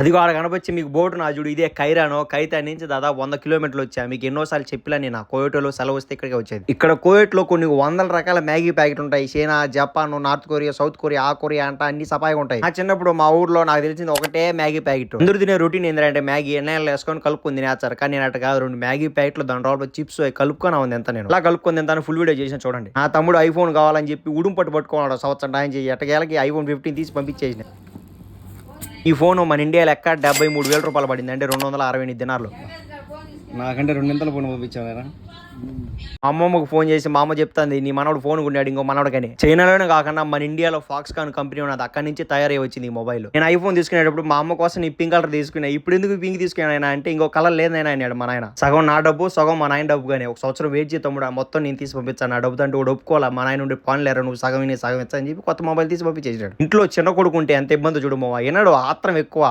అది ఆడ కనపచ్చి మీకు బోటు నా చూడు ఇదే కైరానో కైతా నుంచి దాదాపు 100 కిలోమీటర్లు వచ్చా. మీకు ఎన్నోసార్లు చెప్పిలా నేను కోయోటోలో సెలవు వస్తే ఇక్కడికి వచ్చేది. ఇక్కడ కోయోట్లో కొన్ని వందల రకాల మ్యాగీ ప్యాకెట్ ఉంటాయి. China, Japan, north Korea, south Korea, ఆ కొరియా అంట అన్ని సపాయిగా ఉంటాయి. నా చిన్నప్పుడు మా ఊర్లో నాకు తెలిసింది ఒకటే మ్యాగీ ప్యాకెట్. అందరూ తినే రొటీన్ ఏంటంటే మ్యాగీ ఎన్నెళ్ళు వేసుకొని కలుపుకొని తినేస్తారు. కానీ నేను అట్ట కాదు, 2 మ్యాగీ ప్యాకెట్లు దాని రోజు చిప్స్ కలుపుకొని ఉంది ఎంత నేను అలా కలుపుకొని తింటాను. ఫుల్ వీడియో చేసిన చూడండి. నా తమ్ముడు ఐఫోన్ కావాలని చెప్పి ఉడుం పట్టుకోవడం సంవత్సరం ఆయన చేయి ఎట్టకేలకి ఐఫోన్ 15 తీసి పంపించేసిన. ఈ ఫోన్ మన ఇండియా లెక్క 73,000 రూపాయలు పడింది, అంటే 268 దినార్లు. నాకంటే 2 ఫోన్ పంపించారా? అమ్మమ్మకు ఫోన్ చేసి మా అమ్మ చెప్తాంది నీ మనవడు ఫోన్ కొన్నాడు ఇంకో మనవడు కానీ. చైనాలోనే కాకుండా మన ఇండియాలో ఫాక్స్కాన్ కంపెనీ ఉన్నది, అక్కడి నుంచి తయారై వచ్చింది ఈ మొబైల్. నేను ఐఫోన్ తీసుకునేటప్పుడు మా అమ్మ కోసం నీ పింక్ కలర్ తీసుకున్నా. ఇప్పుడు ఎందుకు పింక్ తీసుకున్నాను అంటే ఇంకో కలర్ లేదైనా అన్నాడు మా నాయన. సగం నా డబ్బు సగం మా నాయన డబ్బు. కానీ 1 సంవత్సరం వెయిట్ చేసి తమ్ముడు మొత్తం నేను తీసి పంపించాను. నా డబ్బుతో అంటే కూడా ఒప్పుకోవాలా, మా నాయన ఉండి పని లేరు నువ్వు సగం సగం ఇచ్చా అని చెప్పి కొత్త మొబైల్ తీసి పంపించేసాడు. ఇంట్లో చిన్న కొడుకుంటే ఎంత ఇబ్బంది చూడమో, ఎన్నాడు ఆత్రం ఎక్కువ.